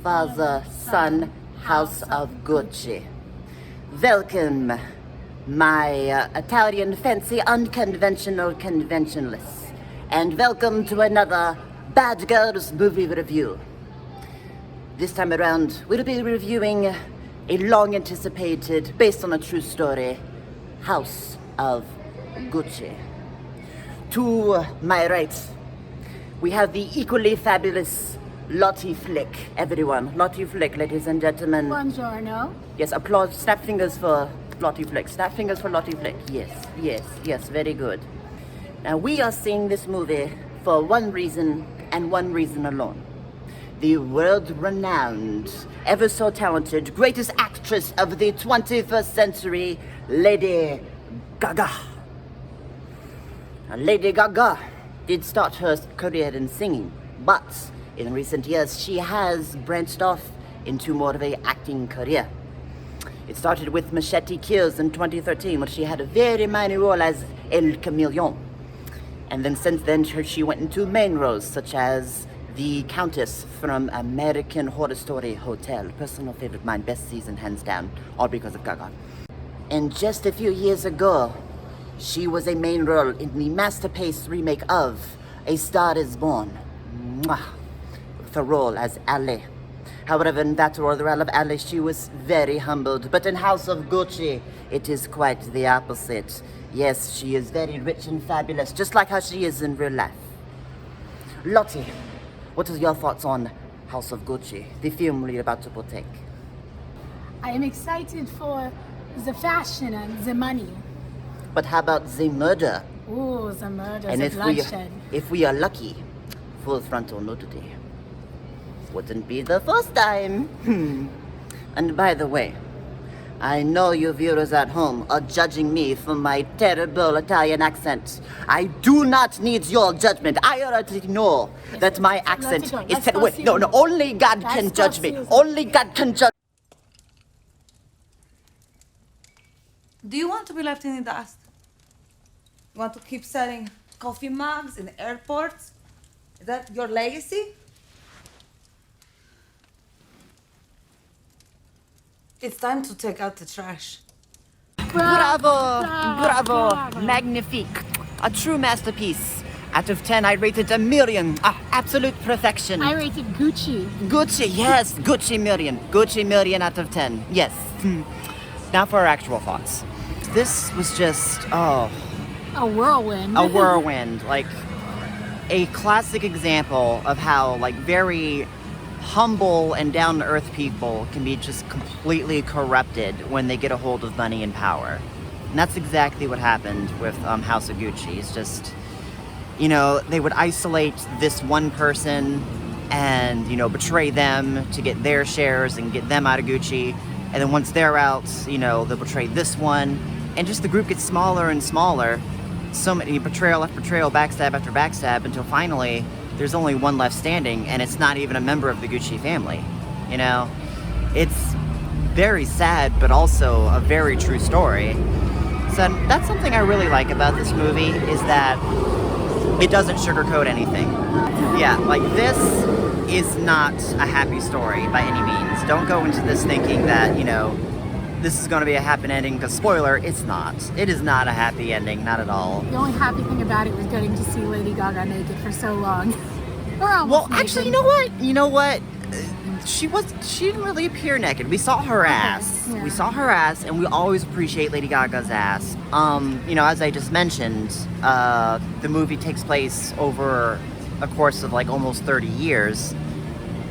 Father, Son, House of Gucci. Welcome, my Italian fancy unconventional conventionalists. And welcome to another Bad Girls movie review. This time around, we'll be reviewing a long-anticipated, based on a true story, House of Gucci. To my right, we have the equally fabulous Lottie Flick. Everyone, Lottie Flick, ladies and gentlemen. Buongiorno. Yes, applause, snap fingers for Lottie Flick. Snap fingers for Lottie Flick. Yes, very good. Now, we are seeing this movie for one reason and one reason alone. The world-renowned, ever so talented, greatest actress of the 21st century, Lady Gaga. Now, Lady Gaga did start her career in singing, but in recent years she has branched off into more of a acting career. It started with Machete Kills in 2013, where she had a very minor role as El Chameleon. And then since then she went into main roles such as the Countess from American Horror Story Hotel. Personal favorite of mine, best season hands down, all because of Gaga. And just a few years ago, she was a main role in the masterpiece remake of A Star Is Born. Mwah. With a role as Ali. However, in that role, the role of Ali, she was very humbled. But in House of Gucci, it is quite the opposite. Yes, she is very rich and fabulous, just like how she is in real life. Lottie, what are your thoughts on House of Gucci, the film we're about to partake? I am excited for the fashion and the money. But how about the murder? Ooh, the murder, And the if bloodshed. we are lucky, full frontal nudity. Wouldn't be the first time. And by the way, I know you viewers at home are judging me for my terrible Italian accent. I do not need your judgment. I already know that my accent is wait, no, only God can judge me. Only God can judge. Do you want to be left in the dust? You want to keep selling coffee mugs in airports? Is that your legacy? It's time to take out the trash. Bravo, magnifique. A true masterpiece. Out of 10, I rated a million. Absolute perfection. I rated Gucci. Gucci, yes, Gucci million. Gucci million out of 10, yes. Now for our actual thoughts. This was just, A whirlwind. a whirlwind. Like, a classic example of how, like, very humble and down-to-earth people can be just completely corrupted when they get a hold of money and power. And that's exactly what happened with House of Gucci. It's just, you know, they would isolate this one person and, you know, betray them to get their shares and get them out of Gucci. And then once they're out, you know, they'll betray this one. And just the group gets smaller and smaller. So many betrayal after betrayal, backstab after backstab, until finally there's only one left standing, and it's not even a member of the Gucci family. You know, it's very sad, but also a very true story. So that's something I really like about this movie, is that it doesn't sugarcoat anything. Yeah, like, this is not a happy story by any means. Don't go into this thinking that, you know, this is going to be a happy ending, because spoiler, it's not. It is not a happy ending, not at all. The only happy thing about it was getting to see Lady Gaga naked for so long. Well, actually, you know what? She didn't really appear naked. We saw her ass. Yeah. We saw her ass, and we always appreciate Lady Gaga's ass. You know, as I just mentioned, the movie takes place over a course of like almost 30 years.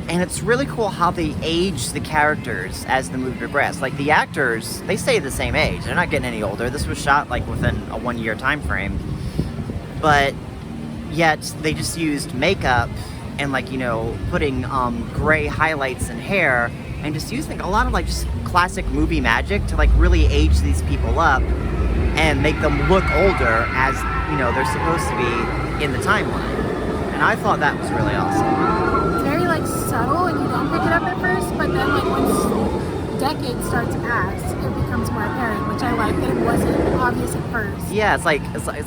And it's really cool how they age the characters as the movie progresses. Like, the actors, they stay the same age. They're not getting any older. This was shot like within a 1-year time frame. But yet they just used makeup and, like, you know, putting gray highlights in hair, and just using a lot of, like, just classic movie magic to, like, really age these people up and make them look older as, you know, they're supposed to be in the timeline. And I thought that was really awesome. It's very, like, subtle, and you don't pick it up at first, but then, like, once decades start to pass, it becomes more apparent, which I like, that it wasn't obvious at first. Yeah, it's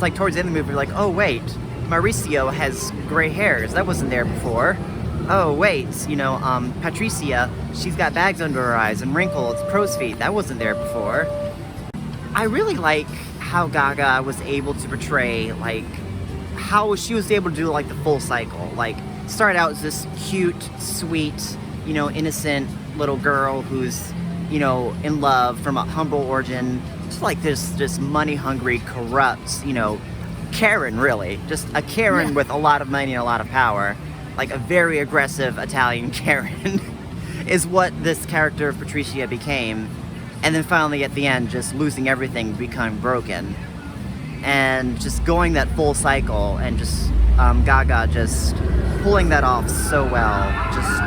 like towards the end of the movie, you're like, oh wait, Mauricio has gray hairs. That wasn't there before. oh wait, Patricia, she's got bags under her eyes and wrinkles, crow's feet. That wasn't there before. I really like how Gaga was able to portray, like, how she was able to do, like, the full cycle. Like, start out as this cute, sweet, innocent little girl who's, in love from a humble origin, just like this money-hungry, corrupt, Karen, really. Just a Karen with a lot of money and a lot of power. Like a very aggressive Italian Karen is what this character of Patricia became. And then finally at the end, just losing everything, becoming broken. And just going that full cycle and just Gaga just pulling that off so well. Just,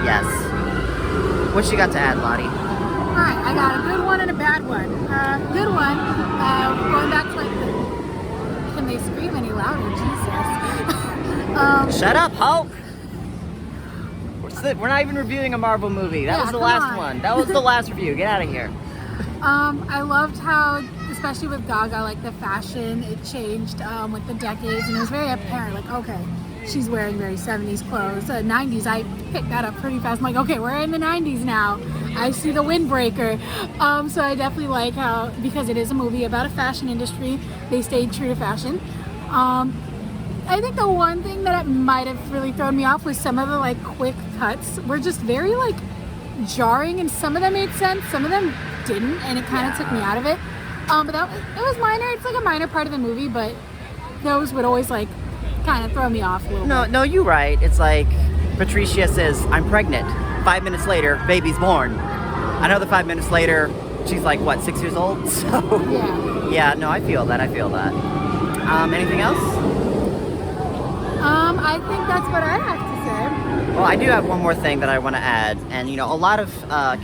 yes. What you got to add, Lottie? Alright, I got a good one and a bad one. Good one, going back to like can they scream any louder? Jesus. Shut up, Hulk! We're not even reviewing a Marvel movie. That was the last one. That was the last review. Get out of here. I loved how, especially with Gaga, like the fashion, it changed with the decades, and it was very apparent, like, okay, she's wearing very 70s clothes. 90s, I picked that up pretty fast. I'm like, okay, we're in the 90s now. I see the windbreaker. So I definitely like how, because it is a movie about a fashion industry, they stayed true to fashion. I think the one thing that might have really thrown me off was some of the like quick cuts were just very like jarring, and some of them made sense, some of them didn't, and it kind of took me out of it. But it was minor. It's like a minor part of the movie, but those would always like kind of throw me off a little bit. No, you're right. It's like Patricia says, "I'm pregnant." 5 minutes later, baby's born. Another 5 minutes later, she's like, what, 6 years old? So yeah, no, I feel that. Anything else? I think that's what I have to say. Well, I do have one more thing that I want to add, and a lot of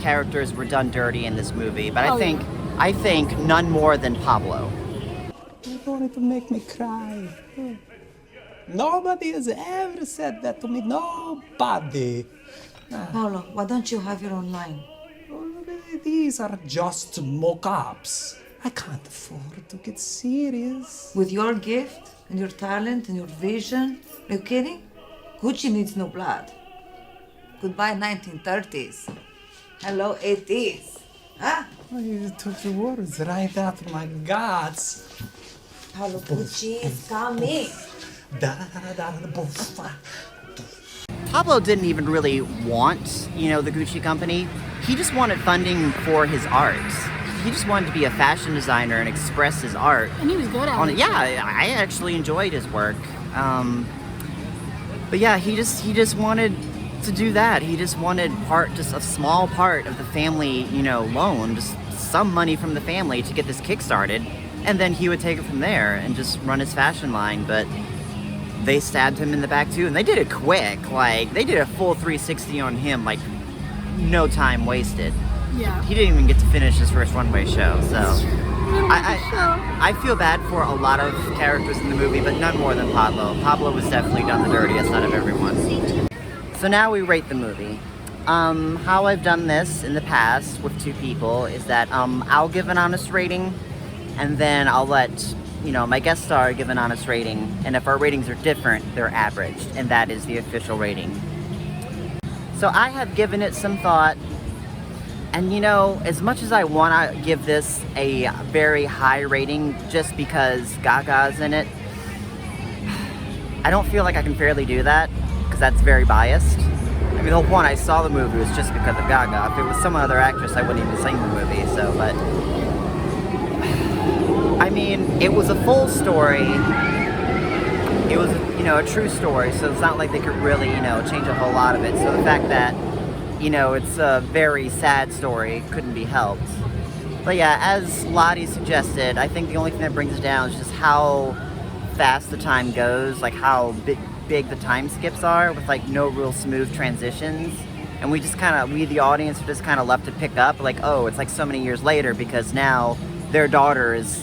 characters were done dirty in this movie, but I think none more than Pablo. You're going to make me cry. Nobody has ever said that to me. Nobody. Paolo, why don't you have your own line? These are just mock-ups. I can't afford to get serious. With your gift and your talent and your vision, are you kidding? Gucci needs no blood. Goodbye 1930s. Hello 80s. Huh? You took the words right out of my guts. Paolo, Gucci is coming. Pablo didn't even really want, the Gucci company. He just wanted funding for his art. He just wanted to be a fashion designer and express his art. And he was good at it. Yeah, I actually enjoyed his work. But yeah, he just wanted to do that. He just wanted just a small part of the family, loan, just some money from the family to get this kick-started. And then he would take it from there and just run his fashion line. But they stabbed him in the back too, and they did it quick. Like, they did a full 360 on him, like, no time wasted. Yeah. He didn't even get to finish his first runway show, so I feel bad for a lot of characters in the movie, but none more than Pablo. Pablo was definitely done the dirtiest out of everyone. So now we rate the movie. How I've done this in the past with two people is that I'll give an honest rating, and then I'll let my guest star give an honest rating, and if our ratings are different, they're averaged, and that is the official rating. So I have given it some thought, and as much as I want to give this a very high rating just because Gaga's in it, I don't feel like I can fairly do that, because that's very biased. I mean, the whole point I saw the movie was just because of Gaga. If it was some other actress, I wouldn't even sing the movie, so, but I mean, it was a full story. It was, a true story, so it's not like they could really, change a whole lot of it. So the fact that, it's a very sad story couldn't be helped. But yeah, as Lottie suggested, I think the only thing that brings it down is just how fast the time goes, like how big the time skips are with like no real smooth transitions. And we the audience, are just kind of left to pick up, like, oh, it's like so many years later because now their daughter is,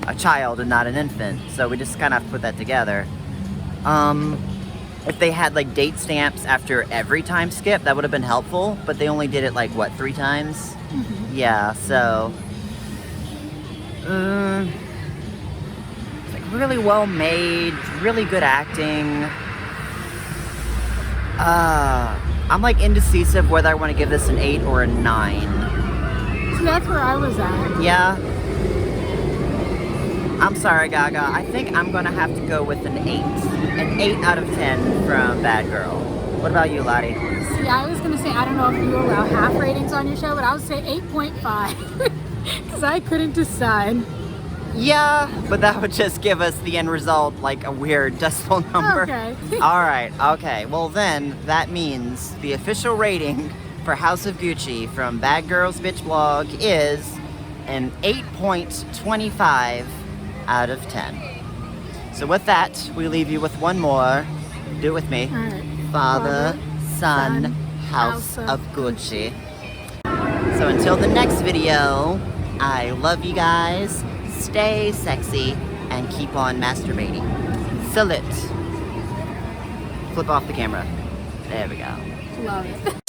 a child and not an infant. So we just kind of have to put that together. If they had like date stamps after every time skip, that would have been helpful, but they only did it like, what, 3 times? Mm-hmm. Yeah, so it's like really well made, really good acting. I'm like indecisive whether I want to give this an 8 or a 9. See, that's where I was at. Yeah. I'm sorry, Gaga. I think I'm gonna have to go with an 8. An 8 out of 10 from Bad Girl. What about you, Lottie? See, I was gonna say, I don't know if you allow half ratings on your show, but I would say 8.5. Because I couldn't decide. Yeah, but that would just give us the end result, like a weird decimal number. Okay. Alright, okay. Well then, that means the official rating for House of Gucci from Bad Girls Bitch Blog is an 8.25 out of 10. So with that, we leave you with one more. Do it with me. All right. Father, Son, House of Gucci. So until the next video, I love you guys. Stay sexy and keep on masturbating. Salute. Flip off the camera. There we go. Love it.